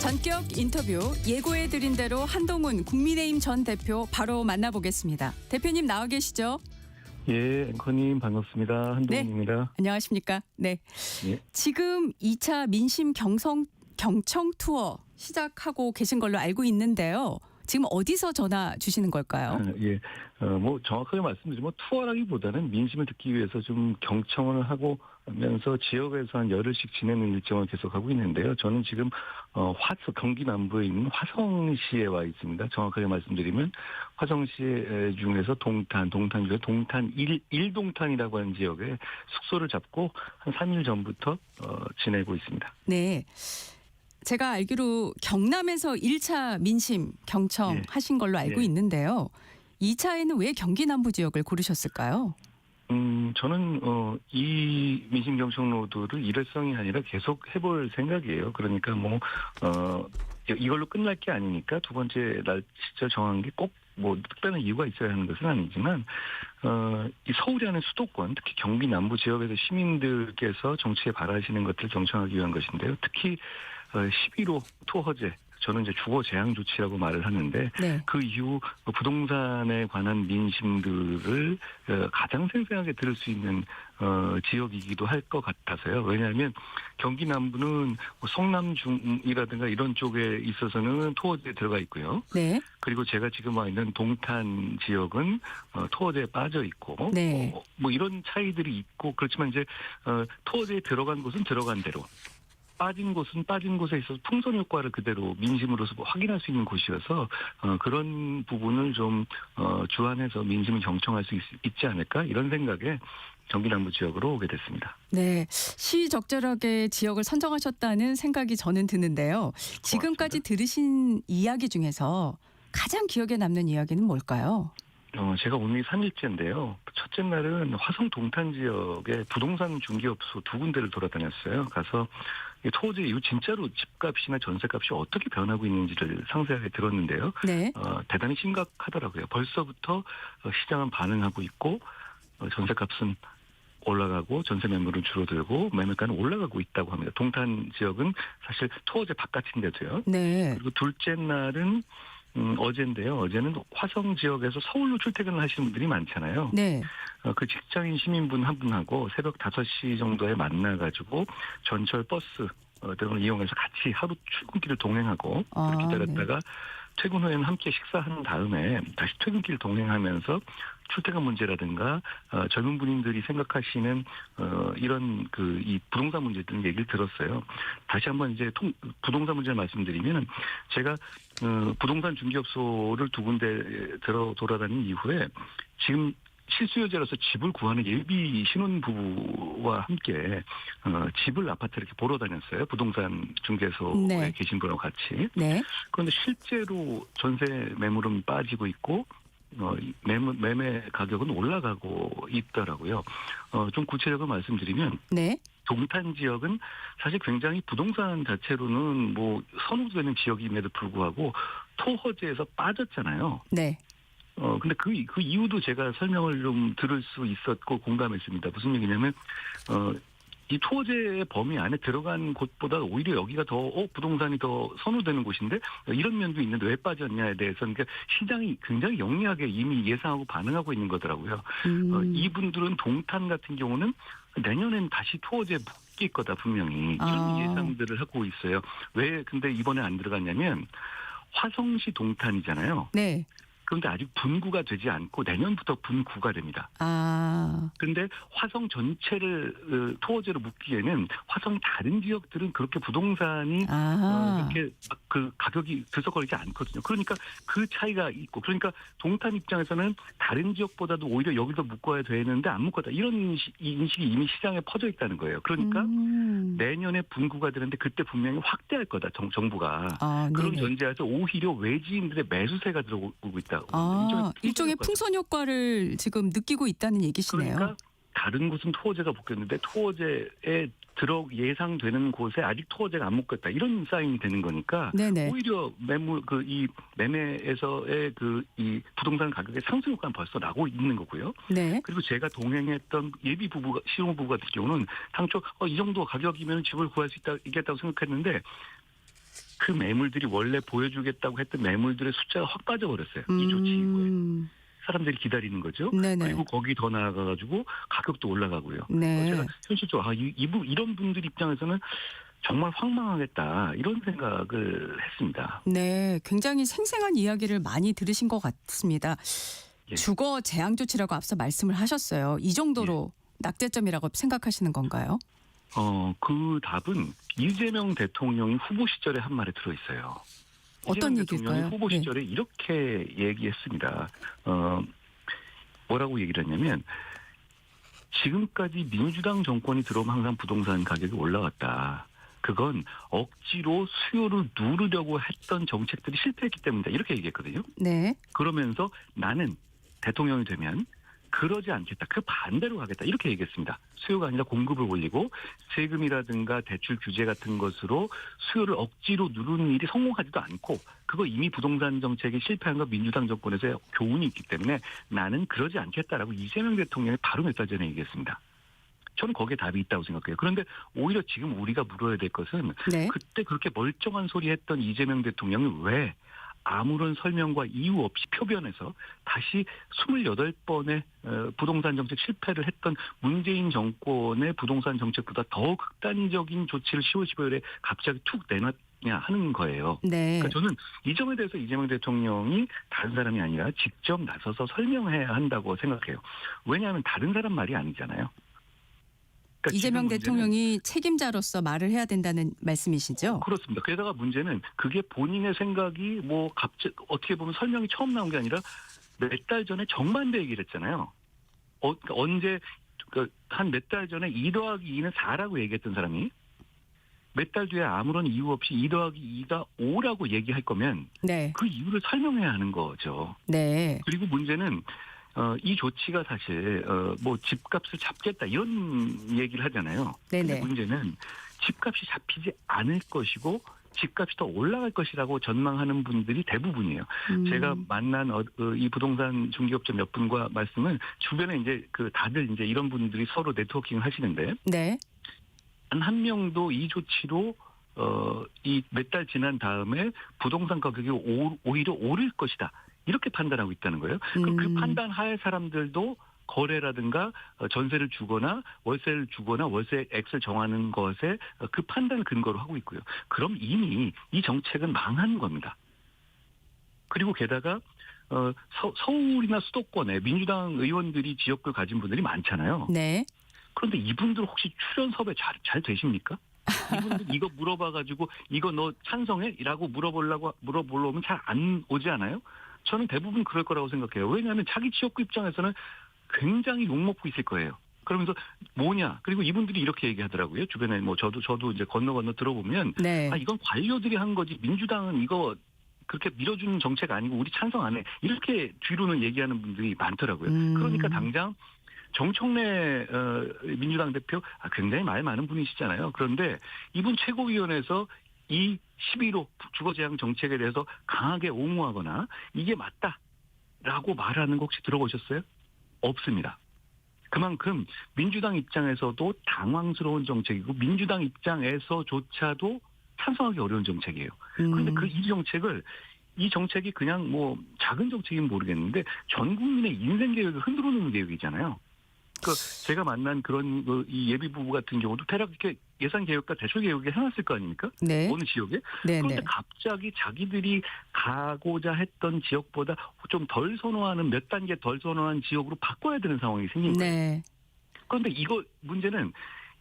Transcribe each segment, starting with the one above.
전격 인터뷰 예고해드린 대로 한동훈 국민의힘 전 대표 바로 만나보겠습니다. 대표님 나와 계시죠? 예, 앵커님 반갑습니다. 한동훈입니다. 네, 안녕하십니까? 네. 예. 지금 2차 민심 경청 투어 시작하고 계신 걸로 알고 있는데요. 지금 어디서 전화 주시는 걸까요? 예, 뭐 정확하게 말씀드리면 투어라기보다는 민심을 듣기 위해서 좀 경청을 하고 하면서 지역에서 한 열흘씩 지내는 일정을 계속하고 있는데요. 저는 지금 경기 남부에 있는 화성시에 와 있습니다. 정확하게 말씀드리면 화성시 중에서 동탄 중에 동탄 1동탄이라고 하는 지역에 숙소를 잡고 한 3일 전부터 지내고 있습니다. 네. 제가 알기로 경남에서 1차 민심 경청 하신 걸로 알고 있는데요. 2차에는 왜 경기 남부 지역을 고르셨을까요? 저는 이 민심 경청 로드를 일회성이 아니라 계속 해볼 생각이에요. 그러니까 이걸로 끝날 게 아니니까 두 번째 날 시절 정한 게 꼭 특별한 이유가 있어야 하는 것은 아니지만 이 서울이라는 수도권, 특히 경기 남부 지역에서 시민들께서 정치에 바라시는 것들을 경청하기 위한 것인데요. 특히 11호 투어제, 저는 이제 주거 제한 조치라고 말을 하는데 그 이후 부동산에 관한 민심들을 가장 생생하게 들을 수 있는 지역이기도 할 것 같아서요. 왜냐하면 경기 남부는 성남중이라든가 이런 쪽에 있어서는 토어제에 들어가 있고요. 네. 그리고 제가 지금 와 있는 동탄 지역은 토어제에 빠져 있고 이런 차이들이 있고 그렇지만 이제 토어제에 들어간 곳은 들어간 대로. 빠진 곳은 빠진 곳에 있어서 풍선 효과를 그대로 민심으로서 확인할 수 있는 곳이어서 그런 부분을 좀 주안해서 민심을 경청할 수 있지 않을까 이런 생각에 경기 남부 지역으로 오게 됐습니다. 네, 시적절하게 지역을 선정하셨다는 생각이 저는 드는데요. 지금까지 들으신 이야기 중에서 가장 기억에 남는 이야기는 뭘까요? 제가 오늘 3일째인데요. 첫째 날은 화성 동탄 지역의 부동산 중개업소 두 군데를 돌아다녔어요. 가서 토지 이후 진짜로 집값이나 전세값이 어떻게 변하고 있는지를 상세하게 들었는데요. 네. 대단히 심각하더라고요. 벌써부터 시장은 반응하고 있고 전세값은 올라가고 전세 매물은 줄어들고 매매가는 올라가고 있다고 합니다. 동탄 지역은 사실 토어제 바깥인데도요. 네. 그리고 둘째 날은 어제인데요. 어제는 화성 지역에서 서울로 출퇴근을 하시는 분들이 많잖아요. 네. 그 직장인 시민분 한 분하고 새벽 5시 정도에 만나가지고 전철 버스 등을 이용해서 같이 하루 출근길을 동행하고 기다렸다가 퇴근 후에는 함께 식사한 다음에 다시 퇴근길 동행하면서 출퇴근 문제라든가 젊은 분들이 생각하시는 이런 이 부동산 문제 등 얘기를 들었어요. 다시 한번 이제 부동산 문제를 말씀드리면 제가 부동산 중개업소를 두 군데 돌아다닌 이후에 지금 실수요자로서 집을 구하는 예비 신혼부부와 함께 아파트를 이렇게 보러 다녔어요. 부동산 중개소에 계신 분하고 같이. 네. 그런데 실제로 전세 매물은 빠지고 있고 매매 가격은 올라가고 있더라고요. 좀 구체적으로 말씀드리면 동탄 지역은 사실 굉장히 부동산 자체로는 선호되는 지역임에도 불구하고 토허제에서 빠졌잖아요. 네. 근데 그 이유도 제가 설명을 좀 들을 수 있었고 공감했습니다. 무슨 얘기냐면, 이 토지의 범위 안에 들어간 곳보다 오히려 여기가 더, 부동산이 더 선호되는 곳인데, 이런 면도 있는데 왜 빠졌냐에 대해서, 그러니까 시장이 굉장히 영리하게 이미 예상하고 반응하고 있는 거더라고요. 이분들은 동탄 같은 경우는 내년엔 다시 토지에 묶일 거다, 분명히. 이런 예상들을 하고 있어요. 왜 근데 이번에 안 들어갔냐면, 화성시 동탄이잖아요. 네. 그런데 아직 분구가 되지 않고 내년부터 분구가 됩니다. 그런데 화성 전체를 토어제로 묶기에는 화성 다른 지역들은 그렇게 부동산이 이렇게 그 가격이 들썩거리지 않거든요. 그러니까 그 차이가 있고 그러니까 동탄 입장에서는 다른 지역보다도 오히려 여기서 묶어야 되는데 안 묶었다. 이런 인식이 이미 시장에 퍼져 있다는 거예요. 그러니까 내년에 분구가 되는데 그때 분명히 확대할 거다. 정부가. 그런 전제하에서 오히려 외지인들의 매수세가 들어오고 있다. 일종의 풍선 효과를 지금 느끼고 있다는 얘기시네요. 그러니까 다른 곳은 토어제가 묶였는데 토어제에 예상되는 곳에 아직 토어제가 안 묶였다. 이런 사인이 되는 거니까 오히려 이 매매에서의 이 부동산 가격의 상승 효과는 벌써 나고 있는 거고요. 네. 그리고 제가 동행했던 예비 신혼부부 같은 경우는 당초 이 정도 가격이면 집을 구할 수 있겠다고 생각했는데 그 매물들이 원래 보여주겠다고 했던 매물들의 숫자가 확 빠져버렸어요. 이 조치 이후에. 사람들이 기다리는 거죠. 네네. 그리고 거기 더 나아가가지고 가격도 올라가고요. 네. 제가 현실적으로 이런 분들 입장에서는 정말 황망하겠다 이런 생각을 했습니다. 네, 굉장히 생생한 이야기를 많이 들으신 것 같습니다. 예. 주거 제한 조치라고 앞서 말씀을 하셨어요. 이 정도로 낙제점이라고 생각하시는 건가요? 그 답은 이재명 대통령이 후보 시절에 한 말에 들어 있어요. 어떤 이재명 얘기일까요? 대통령이 후보 네. 시절에 이렇게 얘기했습니다. 뭐라고 얘기를 했냐면 지금까지 민주당 정권이 들어오면 항상 부동산 가격이 올라갔다. 그건 억지로 수요를 누르려고 했던 정책들이 실패했기 때문이다. 이렇게 얘기했거든요. 네. 그러면서 나는 대통령이 되면 그러지 않겠다. 그 반대로 가겠다. 이렇게 얘기했습니다. 수요가 아니라 공급을 올리고 세금이라든가 대출 규제 같은 것으로 수요를 억지로 누르는 일이 성공하지도 않고 그거 이미 부동산 정책이 실패한 거 민주당 정권에서의 교훈이 있기 때문에 나는 그러지 않겠다라고 이재명 대통령이 바로 몇 달 전에 얘기했습니다. 저는 거기에 답이 있다고 생각해요. 그런데 오히려 지금 우리가 물어야 될 것은 네. 그때 그렇게 멀쩡한 소리 했던 이재명 대통령이 왜 아무런 설명과 이유 없이 표변해서 다시 28번의 부동산 정책 실패를 했던 문재인 정권의 부동산 정책보다 더 극단적인 조치를 10월 15일에 갑자기 툭 내놨냐 하는 거예요. 네. 그러니까 저는 이 점에 대해서 이재명 대통령이 다른 사람이 아니라 직접 나서서 설명해야 한다고 생각해요. 왜냐하면 다른 사람 말이 아니잖아요. 그러니까 이재명 지금 문제는 대통령이 책임자로서 말을 해야 된다는 말씀이시죠? 그렇습니다. 게다가 문제는 그게 본인의 생각이 뭐 갑자기 어떻게 보면 설명이 처음 나온 게 아니라 몇 달 전에 정반대 얘기를 했잖아요. 그러니까 언제 한 몇 달 전에 2 더하기 2는 4라고 얘기했던 사람이 몇 달 뒤에 아무런 이유 없이 2 더하기 2가 5라고 얘기할 거면 네. 그 이유를 설명해야 하는 거죠. 네. 그리고 문제는 이 조치가 사실 뭐 집값을 잡겠다 이런 얘기를 하잖아요. 근데 네네. 문제는 집값이 잡히지 않을 것이고 집값이 더 올라갈 것이라고 전망하는 분들이 대부분이에요. 제가 만난 이 부동산 중개업자 몇 분과 말씀은 주변에 이제 다들 이제 이런 분들이 서로 네트워킹을 하시는데 네. 단 한 명도 이 조치로 이 몇 달 지난 다음에 부동산 가격이 오히려 오를 것이다. 이렇게 판단하고 있다는 거예요. 그럼 그 판단 하에 사람들도 거래라든가 전세를 주거나 월세를 주거나 월세 액을 정하는 것에 그 판단을 근거로 하고 있고요. 그럼 이미 이 정책은 망한 겁니다. 그리고 게다가 서울이나 수도권에 민주당 의원들이 지역구 가진 분들이 많잖아요. 네. 그런데 이분들 혹시 출연 섭외 잘 되십니까? 이분들 이거 물어봐가지고 이거 너 찬성해? 라고 물어보려면 잘 안 오지 않아요? 저는 대부분 그럴 거라고 생각해요. 왜냐하면 자기 지역구 입장에서는 굉장히 욕먹고 있을 거예요. 그러면서 뭐냐? 그리고 이분들이 이렇게 얘기하더라고요. 주변에 뭐 저도 이제 건너 들어보면 네. 이건 관료들이 한 거지 민주당은 이거 그렇게 밀어주는 정책 아니고 우리 찬성 안 해. 이렇게 뒤로는 얘기하는 분들이 많더라고요. 그러니까 당장 정청래 민주당 대표 굉장히 말 많은 분이시잖아요. 그런데 이분 최고위원회에서 이 11호 주거제한 정책에 대해서 강하게 옹호하거나 이게 맞다라고 말하는 거 혹시 들어보셨어요? 없습니다. 그만큼 민주당 입장에서도 당황스러운 정책이고 민주당 입장에서조차도 찬성하기 어려운 정책이에요. 그런데 이 정책이 그냥 뭐 작은 정책이면 모르겠는데 전 국민의 인생 계획을 흔들어 놓는 계획이잖아요. 제가 만난 그런 이 예비 부부 같은 경우도 대략 이렇게 예산 계획과 대출 계획을 해놨을 거 아닙니까? 네. 어느 지역에? 네. 그런데 갑자기 자기들이 가고자 했던 지역보다 좀 덜 선호하는 몇 단계 덜 선호한 지역으로 바꿔야 되는 상황이 생긴 거예요. 네. 그런데 문제는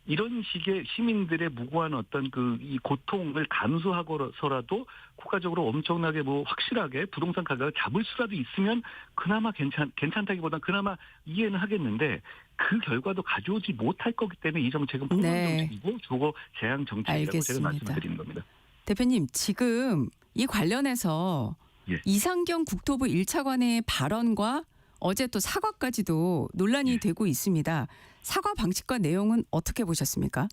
이런 식의 시민들의 무고한 어떤 이 고통을 감수하고서라도 국가적으로 엄청나게 확실하게 부동산 가격을 잡을 수라도 있으면 그나마 괜찮다기보다 그나마 이해는 하겠는데 그 결과도 가져오지 못할 거기 때문에 이 정책은 폭망 정책이고 주거 제한 정책이라고 제가 알겠습니다. 말씀을 드리는 겁니다. 대표님, 지금 이 관련해서 예. 이상경 국토부 1차관의 발언과 어제 또 사과까지도 논란이 되고 있습니다. 사과 방식과 내용은 어떻게 보셨습니까?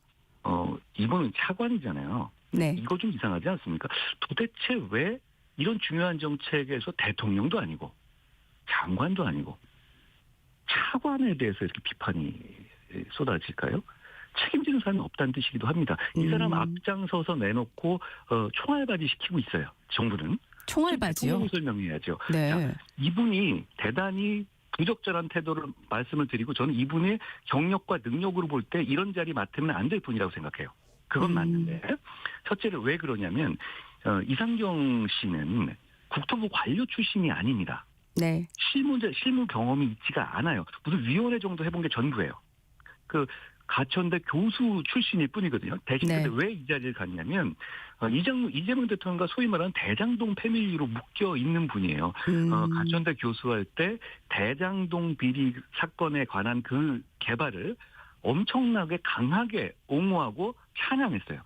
이번은 차관이잖아요. 네. 이거 좀 이상하지 않습니까? 도대체 왜 이런 중요한 정책에서 대통령도 아니고 장관도 아니고 차관에 대해서 이렇게 비판이 쏟아질까요? 책임지는 사람이 없다는 뜻이기도 합니다. 이 사람 앞장서서 내놓고 총알바지 시키고 있어요. 정부는. 총알바지요? 대통령이 설명해야죠. 네. 자, 이분이 대단히 부적절한 태도를 말씀을 드리고 저는 이분의 경력과 능력으로 볼 때 이런 자리 맡으면 안 될 분이라고 생각해요. 그건 맞는데 첫째로 왜 그러냐면 이상경 씨는 국토부 관료 출신이 아닙니다. 네. 실무 경험이 있지가 않아요. 무슨 위원회 정도 해본 게 전부예요. 그 가천대 교수 출신일 뿐이거든요. 대신 네. 근데 왜 이 자리를 갔냐면 이재명 대통령과 소위 말하는 대장동 패밀리로 묶여 있는 분이에요. 가천대 교수할 때 대장동 비리 사건에 관한 그 개발을 엄청나게 강하게 옹호하고 찬양했어요.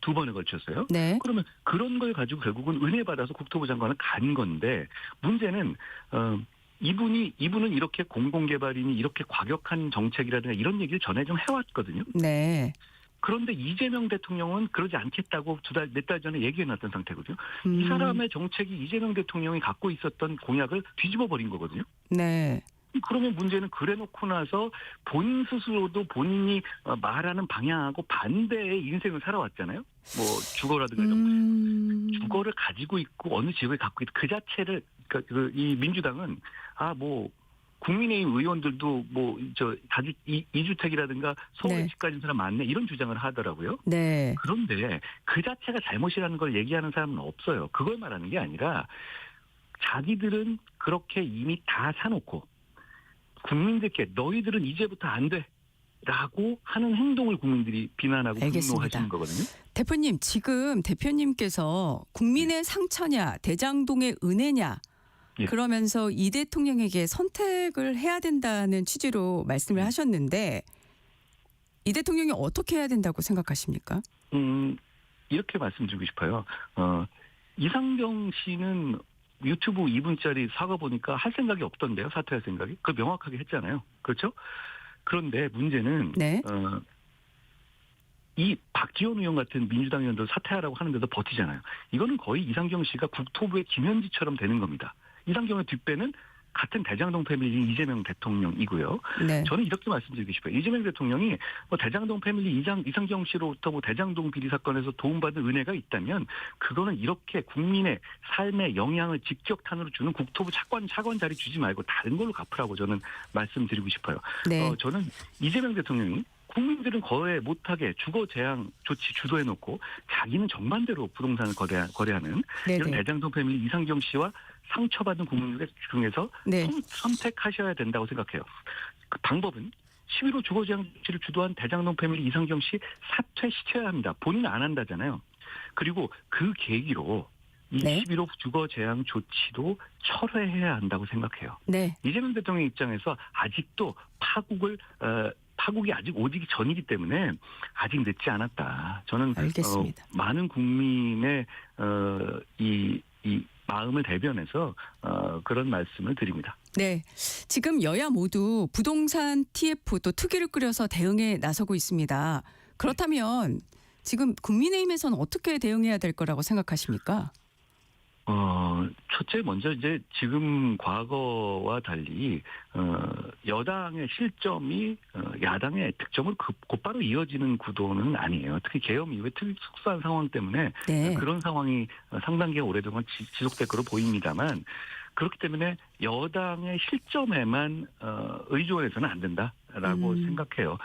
2번에 걸쳤어요. 네. 그러면 그런 걸 가지고 결국은 은혜 받아서 국토부 장관을 간 건데 문제는 이분은 이렇게 공공개발이니 이렇게 과격한 정책이라든가 이런 얘기를 전에 좀 해왔거든요. 네. 그런데 이재명 대통령은 그러지 않겠다고 몇 달 전에 얘기해놨던 상태거든요. 이 사람의 정책이 이재명 대통령이 갖고 있었던 공약을 뒤집어 버린 거거든요. 네. 그러면 문제는 그래놓고 나서 본인 스스로도 본인이 말하는 방향하고 반대의 인생을 살아왔잖아요. 뭐 주거라든가 주거를 가지고 있고 어느 지역에 갖고 있고 그 자체를 이 민주당은 국민의힘 의원들도 다주 이주택이라든가 서울에 네. 집 가진 사람 많네 이런 주장을 하더라고요. 네. 그런데 그 자체가 잘못이라는 걸 얘기하는 사람은 없어요. 그걸 말하는 게 아니라 자기들은 그렇게 이미 다 사놓고 국민들께 너희들은 이제부터 안 돼. 라고 하는 행동을 국민들이 비난하고 분노하시는 거거든요. 대표님, 지금 대표님께서 국민의 상처냐 대장동의 은혜냐 예. 그러면서 이 대통령에게 선택을 해야 된다는 취지로 말씀을 하셨는데 이 대통령이 어떻게 해야 된다고 생각하십니까? 이렇게 말씀드리고 싶어요. 이상경 씨는 유튜브 2분짜리 사과 보니까 할 생각이 없던데요. 사퇴할 생각이. 그걸 명확하게 했잖아요. 그렇죠? 그런데 문제는 네. 이 박지원 의원 같은 민주당 의원들 사퇴하라고 하는데도 버티잖아요. 이거는 거의 이상경 씨가 국토부의 김현지처럼 되는 겁니다. 이상경의 뒷배는 같은 대장동 패밀리 이재명 대통령이고요. 네. 저는 이렇게 말씀드리고 싶어요. 이재명 대통령이 대장동 패밀리 이상경 씨로부터 대장동 비리 사건에서 도움받은 은혜가 있다면 그거는 이렇게 국민의 삶에 영향을 직격탄으로 주는 국토부 차관 자리 주지 말고 다른 걸로 갚으라고 저는 말씀드리고 싶어요. 네. 저는 이재명 대통령이 국민들은 거래 못하게 주거 제한 조치 주도해놓고 자기는 정반대로 부동산을 거래하는 네네. 이런 대장동 패밀리 이상경 씨와 상처받은 국민들 중에서 네. 선택하셔야 된다고 생각해요. 그 방법은 11호 주거 제한 조치를 주도한 대장동 패밀리 이상경 씨 사퇴시켜야 합니다. 본인은 안 한다잖아요. 그리고 그 계기로 이 네. 11호 주거 제한 조치도 철회해야 한다고 생각해요. 네. 이재명 대통령 입장에서 아직도 파국이 아직 오기 전이기 때문에 아직 늦지 않았다. 저는 알겠습니다. 많은 국민의 이 마음을 대변해서 그런 말씀을 드립니다. 네. 지금 여야 모두 부동산 TF 또 특위를 꾸려서 대응에 나서고 있습니다. 그렇다면 지금 국민의힘에서는 어떻게 대응해야 될 거라고 생각하십니까? 첫째 먼저 이제 지금 과거와 달리 여당의 실점이 야당의 득점을 곧바로 이어지는 구도는 아니에요. 특히 계엄 이후에 특수한 상황 때문에 네. 그런 상황이 상당히 오랫동안 지속될 거로 보입니다만 그렇기 때문에 여당의 실점에만 의존해서는 안 된다라고 생각해요.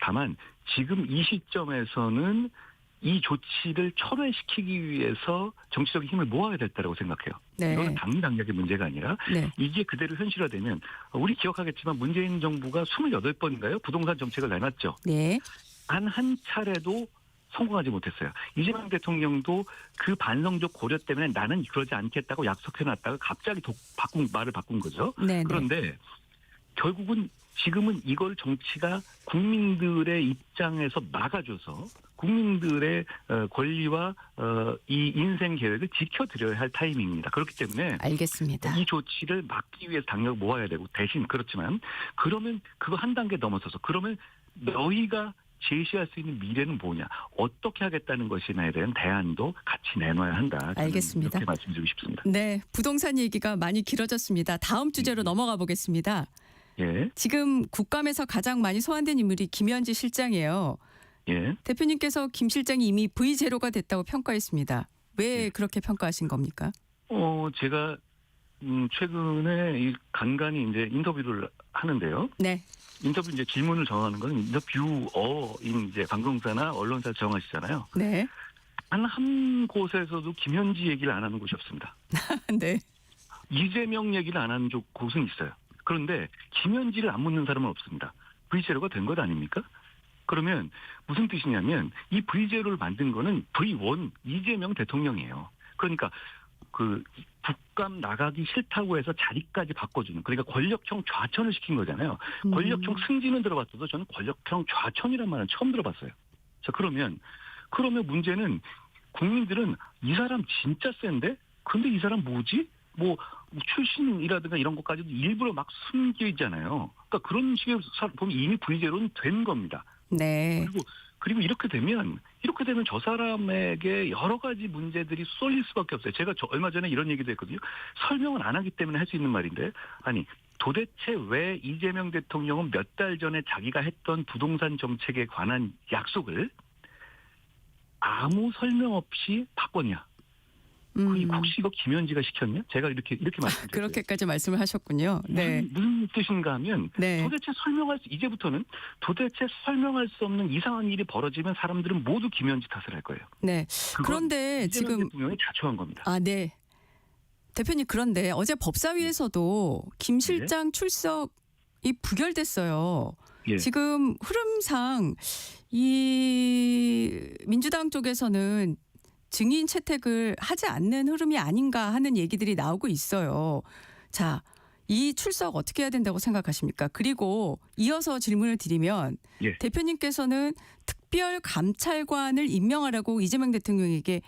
다만 지금 이 시점에서는 이 조치를 철회시키기 위해서 정치적인 힘을 모아야 될 거라고 생각해요. 네. 이거는 당락의 문제가 아니라 네. 이게 그대로 현실화되면 우리 기억하겠지만 문재인 정부가 28번인가요? 부동산 정책을 내놨죠. 네. 한 차례도 성공하지 못했어요. 이재명 대통령도 그 반성적 고려 때문에 나는 그러지 않겠다고 약속해놨다가 갑자기 말을 바꾼 거죠. 네. 그런데 결국은 지금은 이걸 정치가 국민들의 입장에서 막아줘서 국민들의 권리와 이 인생 계획을 지켜드려야 할 타이밍입니다. 그렇기 때문에 알겠습니다. 이 조치를 막기 위해서 당력을 모아야 되고 대신 그렇지만 그러면 그거 한 단계 넘어서서 그러면 너희가 제시할 수 있는 미래는 뭐냐 어떻게 하겠다는 것이냐에 대한 대안도 같이 내놔야 한다. 알겠습니다. 이렇게 말씀드리고 싶습니다. 네. 부동산 얘기가 많이 길어졌습니다. 다음 주제로 넘어가 보겠습니다. 예, 지금 국감에서 가장 많이 소환된 인물이 김현지 실장이에요. 예. 대표님께서 김 실장이 이미 V0가 됐다고 평가했습니다. 왜 예. 그렇게 평가하신 겁니까? 제가 최근에 이 간간히 이제 인터뷰를 하는데요. 네. 인터뷰 이제 질문을 정하는 건 인터뷰어인 이제 방송사나 언론사 정하시잖아요. 네. 단 한 곳에서도 김현지 얘기를 안 하는 곳이 없습니다. 네. 이재명 얘기를 안 하는 곳은 있어요. 그런데 김현지를 안 묻는 사람은 없습니다. V0가 된 것 아닙니까? 그러면 무슨 뜻이냐면 이 V0를 만든 거는 V1 이재명 대통령이에요. 그러니까 그 국감 나가기 싫다고 해서 자리까지 바꿔주는, 그러니까 권력형 좌천을 시킨 거잖아요. 권력형 승진은 들어봤어도 저는 권력형 좌천이라는 말은 처음 들어봤어요. 자, 그러면 문제는 국민들은 이 사람 진짜 센데? 근데 이 사람 뭐지? 뭐 출신이라든가 이런 것까지도 일부러 막 숨기잖아요. 그러니까 그런 식의 보면 이미 V0는 된 겁니다. 네. 그리고 이렇게 되면 저 사람에게 여러 가지 문제들이 쏠릴 수밖에 없어요. 제가 얼마 전에 이런 얘기도 했거든요. 설명을 안 하기 때문에 할 수 있는 말인데, 아니 도대체 왜 이재명 대통령은 몇 달 전에 자기가 했던 부동산 정책에 관한 약속을 아무 설명 없이 바꿨냐? 혹시 이거 김현지가 시켰냐? 제가 이렇게 말씀드렸어요. 그렇게까지 말씀을 하셨군요. 네. 무슨 뜻인가 하면 네. 이제부터는 도대체 설명할 수 없는 이상한 일이 벌어지면 사람들은 모두 김현지 탓을 할 거예요. 네. 그런데 이재명 지금 대통령이 자초한 겁니다. 아, 네. 대표님, 그런데 어제 법사위에서도 김 실장 출석이 부결됐어요. 예. 지금 흐름상 이 민주당 쪽에서는 증인 채택을 하지 않는 흐름이 아닌가 하는 얘기들이 나오고 있어요. 자, 이 출석 어떻게 해야 된다고 생각하십니까? 그리고 이어서 질문을 드리면 예. 대표님께서는 특별감찰관을 임명하라고 이재명 대통령에게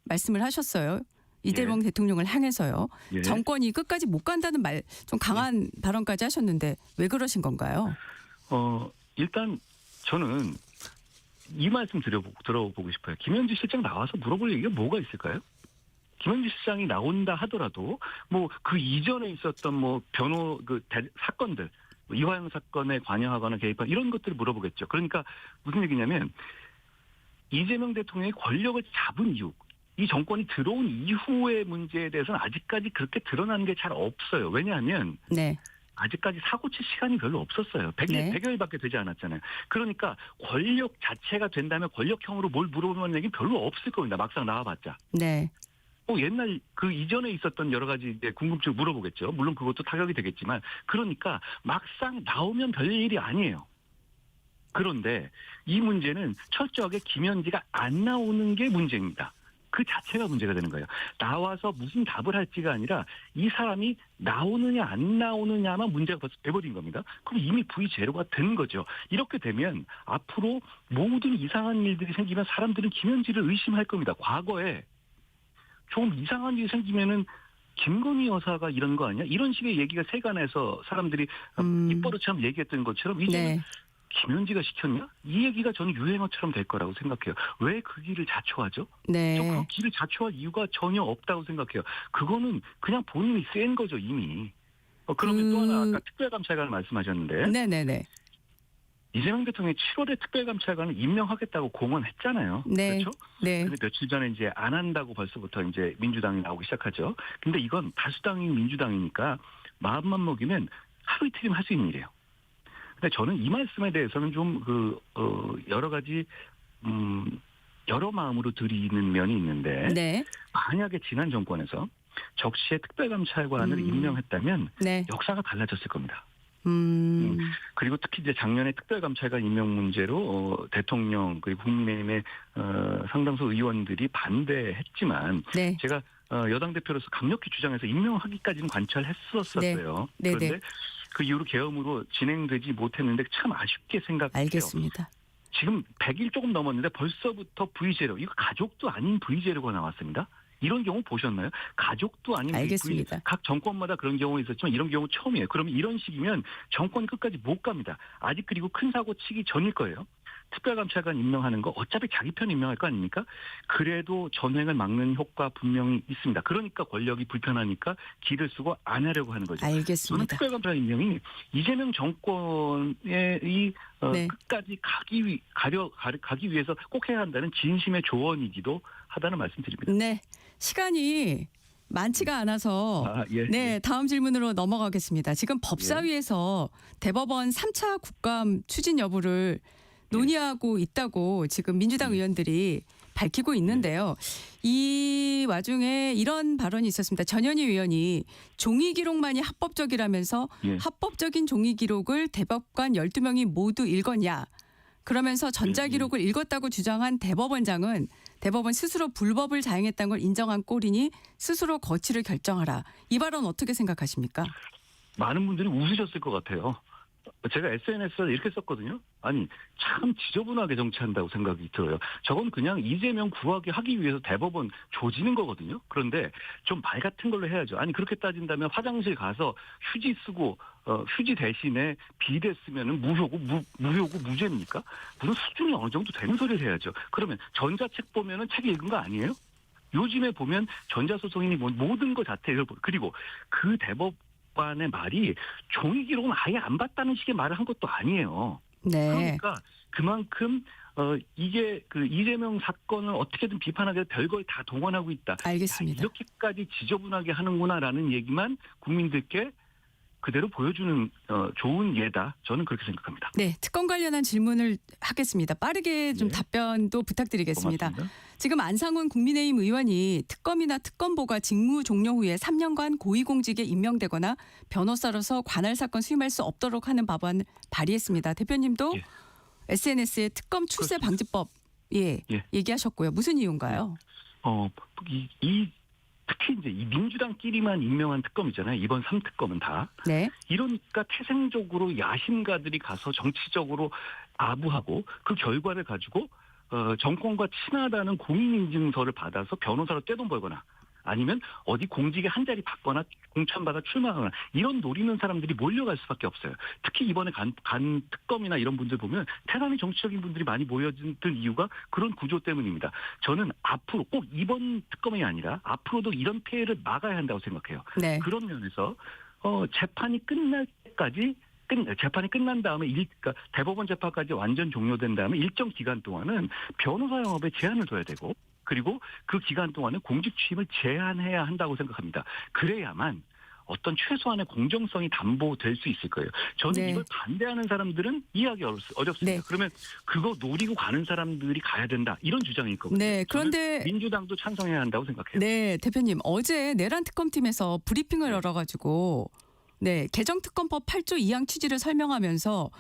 말씀을 하셨어요. 이재명 대통령을 향해서요. 예. 정권이 끝까지 못 간다는 말, 좀 강한 발언까지 하셨는데 왜 그러신 건가요? 일단 저는 이 말씀 들어보고 싶어요. 김현지 실장 나와서 물어볼 얘기가 뭐가 있을까요? 김현지 실장이 나온다 하더라도 뭐 그 이전에 있었던 뭐 사건들, 이화영 사건에 관여하거나 개입한 이런 것들을 물어보겠죠. 그러니까 무슨 얘기냐면 이재명 대통령이 권력을 잡은 이유, 이 정권이 들어온 이후의 문제에 대해서는 아직까지 그렇게 드러나는 게 잘 없어요. 왜냐하면 네. 아직까지 사고칠 시간이 별로 없었어요. 100여일밖에 되지 않았잖아요. 그러니까 권력 자체가 된다면 권력형으로 뭘 물어보는 얘기는 별로 없을 겁니다. 막상 나와봤자. 네. 옛날 그 이전에 있었던 여러 가지 이제 궁금증을 물어보겠죠. 물론 그것도 타격이 되겠지만, 그러니까 막상 나오면 별일이 아니에요. 그런데 이 문제는 철저하게 김현지가 안 나오는 게 문제입니다. 그 자체가 문제가 되는 거예요. 나와서 무슨 답을 할지가 아니라 이 사람이 나오느냐 안 나오느냐만 문제가 벌써 돼버린 겁니다. 그럼 이미 V0가 된 거죠. 이렇게 되면 앞으로 모든 이상한 일들이 생기면 사람들은 김현지를 의심할 겁니다. 과거에 좀 이상한 일이 생기면은 김건희 여사가 이런 거 아니야? 이런 식의 얘기가 세간에서 사람들이 입버릇처럼 얘기했던 것처럼 이제는 네. 김현지가 시켰냐? 이 얘기가 저는 유행어처럼 될 거라고 생각해요. 왜 그 길을 자초하죠? 네. 그 길을 자초할 이유가 전혀 없다고 생각해요. 그거는 그냥 본인이 센 거죠, 이미. 그러면 또 하나 아까 특별감찰관을 말씀하셨는데 네네네. 이재명 대통령이 7월에 특별감찰관을 임명하겠다고 공언했잖아요. 네. 그렇죠? 네. 근데 며칠 전에 이제 안 한다고 벌써부터 이제 민주당이 나오기 시작하죠. 근데 이건 다수당인 민주당이니까 마음만 먹이면 하루 이틀이면 할 수 있는 일이에요. 근데 저는 이 말씀에 대해서는 좀 여러 가지 여러 마음으로 드리는 면이 있는데 네. 만약에 지난 정권에서 적시에 특별감찰관을 임명했다면 네. 역사가 달라졌을 겁니다. 음. 그리고 특히 이제 작년에 특별감찰관 임명 문제로 대통령 그리고 국민의힘의 상당수 의원들이 반대했지만 네. 제가 여당 대표로서 강력히 주장해서 임명하기까지는 관철했었어요. 네. 그런데 네. 그 이후로 계엄으로 진행되지 못했는데 참 아쉽게 생각해요. 알겠습니다. 지금 100일 조금 넘었는데 벌써부터 V0, 이거 가족도 아닌 V0가 나왔습니다. 이런 경우 보셨나요? 가족도 아닌 알겠습니다. 각 정권마다 그런 경우 있었지만 이런 경우 처음이에요. 그러면 이런 식이면 정권 끝까지 못 갑니다. 아직 그리고 큰 사고 치기 전일 거예요. 특별감찰관 임명하는 거 어차피 자기 편 임명할 거 아닙니까? 그래도 전횡을 막는 효과 분명히 있습니다. 그러니까 권력이 불편하니까 길을 쓰고 안 하려고 하는 거죠. 저는 알겠습니다. 특별감찰관 임명이 이재명 정권의 네. 끝까지 가기 위해서 꼭 해야 한다는 진심의 조언이기도 하다는 말씀드립니다. 네. 시간이 많지가 않아서 예. 네, 다음 질문으로 넘어가겠습니다. 지금 법사위에서 대법원 3차 국감 추진 여부를 논의하고 있다고 지금 민주당 의원들이 밝히고 있는데요. 이 와중에 이런 발언이 있었습니다. 전현희 의원이 종이 기록만이 합법적이라면서 예. 합법적인 종이 기록을 대법관 12명이 모두 읽었냐. 그러면서 전자기록을 읽었다고 주장한 대법원장은 대법원 스스로 불법을 자행했다는 걸 인정한 꼴이니 스스로 거취를 결정하라. 이 발언 어떻게 생각하십니까? 많은 분들이 웃으셨을 것 같아요. 제가 SNS에 이렇게 썼거든요. 아니 참 지저분하게 정치한다고 생각이 들어요. 저건 그냥 이재명 구하게 하기 위해서 대법원 조지는 거거든요. 그런데 좀 말 같은 걸로 해야죠. 아니 그렇게 따진다면 화장실 가서 휴지 쓰고 휴지 대신에 비데 쓰면은 무효고 무죄입니까? 무슨 수준이 어느 정도 되는 소리를 해야죠. 그러면 전자책 보면은 책 읽은 거 아니에요? 요즘에 보면 전자소송이니 모든 것 자체를 그리고 그 대법관의 말이 종이 기록은 아예 안 봤다는 식의 말을 한 것도 아니에요. 네. 그러니까 그만큼 이게 그 이재명 사건을 어떻게든 비판하기 위해서 별걸 다 동원하고 있다. 알겠습니다. 야, 이렇게까지 지저분하게 하는구나라는 얘기만 국민들께 그대로 보여주는 좋은 예다. 저는 그렇게 생각합니다. 네, 특검 관련한 질문을 하겠습니다. 빠르게 좀 네. 답변도 부탁드리겠습니다. 고맙습니다. 지금 안상훈 국민의힘 의원이 특검이나 특검보가 직무 종료 후에 3년간 고위공직에 임명되거나 변호사로서 관할 사건 수임할 수 없도록 하는 법안을 발의했습니다. 대표님도 예. SNS에 특검 출세 방지법 얘기하셨고요. 무슨 이유인가요? 특히 이제 이 민주당끼리만 임명한 특검이잖아요. 이번 3특검은 다. 네. 이러니까 태생적으로 야심가들이 가서 정치적으로 아부하고 그 결과를 가지고 정권과 친하다는 공인인증서를 받아서 변호사로 떼돈 벌거나 아니면 어디 공직에 한 자리 받거나 공천받아 출마하거나 이런 노리는 사람들이 몰려갈 수밖에 없어요. 특히 이번에 간 특검이나 이런 분들 보면 대단히 정치적인 분들이 많이 모여든 이유가 그런 구조 때문입니다. 저는 앞으로 꼭 이번 특검이 아니라 앞으로도 이런 폐해를 막아야 한다고 생각해요. 네. 그런 면에서 재판이 끝날 때까지 재판이 끝난 다음에 그러니까 대법원 재판까지 완전 종료된 다음에 일정 기간 동안은 변호사 영업에 제한을 둬야 되고 그리고 그 기간 동안은 공직 취임을 제한해야 한다고 생각합니다. 그래야만 어떤 최소한의 공정성이 담보될 수 있을 거예요. 저는 네. 이걸 반대하는 사람들은 이해하기 어렵습니다. 네. 그러면 그거 노리고 가는 사람들이 가야 된다. 이런 주장이 있거든요. 네. 그런데 민주당도 찬성해야 한다고 생각해요. 네, 대표님 어제 내란 특검팀에서 브리핑을 열어가지고 네, 개정특검법 8조 2항 취지를 설명하면서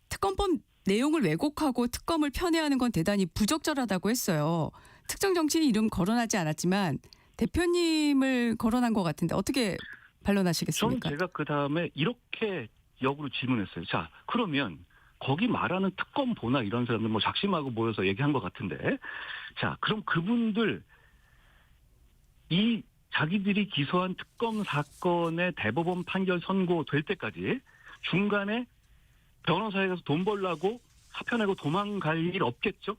특검법 내용을 왜곡하고 특검을 편애하는 건 대단히 부적절하다고 했어요. 특정 정치인 이름 거론하지 않았지만 대표님을 거론한 것 같은데 어떻게 반론하시겠습니까? 저는 제가 그 다음에 이렇게 역으로 질문했어요. 자, 그러면 거기 말하는 특검보나 이런 사람들 뭐 작심하고 모여서 얘기한 것 같은데, 자, 그럼 그분들 이 자기들이 기소한 특검 사건의 대법원 판결 선고될 때까지 중간에 변호사에 가서 돈 벌라고 사표 내고 도망갈 일 없겠죠?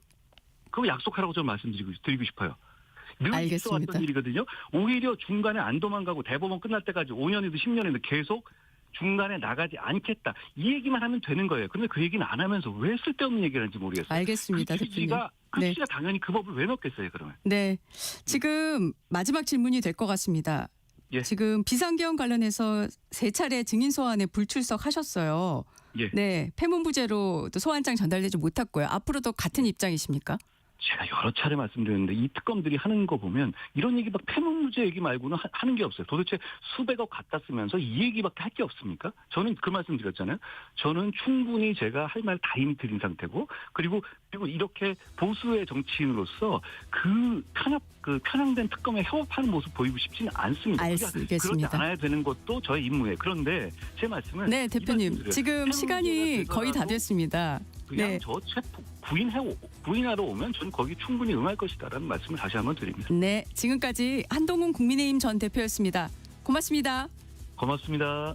그거 약속하라고 저는 말씀드리고 싶어요. 늘 알겠습니다. 있어왔던 일이거든요. 오히려 중간에 안 도망가고 대법원 끝날 때까지 5년이든 10년이든 계속 중간에 나가지 않겠다. 이 얘기만 하면 되는 거예요. 그런데 그 얘기는 안 하면서 왜 쓸데없는 얘기를 하는지 모르겠어요. 알겠습니다, 대표님. 그 네. 취지가 당연히 그 법을 왜 넣겠어요, 그러면. 네, 지금 마지막 질문이 될 것 같습니다. 예. 지금 비상계엄 관련해서 3차례 증인 소환에 불출석하셨어요. 예. 네, 폐문부제로 또 소환장 전달되지 못했고요. 앞으로도 같은 입장이십니까? 제가 여러 차례 말씀드렸는데 이 특검들이 하는 거 보면 이런 얘기 막 폐문무죄 얘기 말고는 하는 게 없어요. 도대체 수백억 갖다 쓰면서 이 얘기밖에 할 게 없습니까? 저는 그 말씀 드렸잖아요. 저는 충분히 제가 할 말 다 이미 드린 상태고 그리고 이렇게 보수의 정치인으로서 그 편향된 특검에 협업하는 모습 보이고 싶지는 않습니다. 알겠습니다. 그렇지 않아야 되는 것도 저의 임무예요. 그런데 제 말씀은 네, 대표님. 지금 시간이 거의 다 됐습니다. 그냥 네. 저 구인하러 오면 전 거기 충분히 응할 것이다라는 말씀을 다시 한번 드립니다. 네, 지금까지 한동훈 국민의힘 전 대표였습니다. 고맙습니다. 고맙습니다.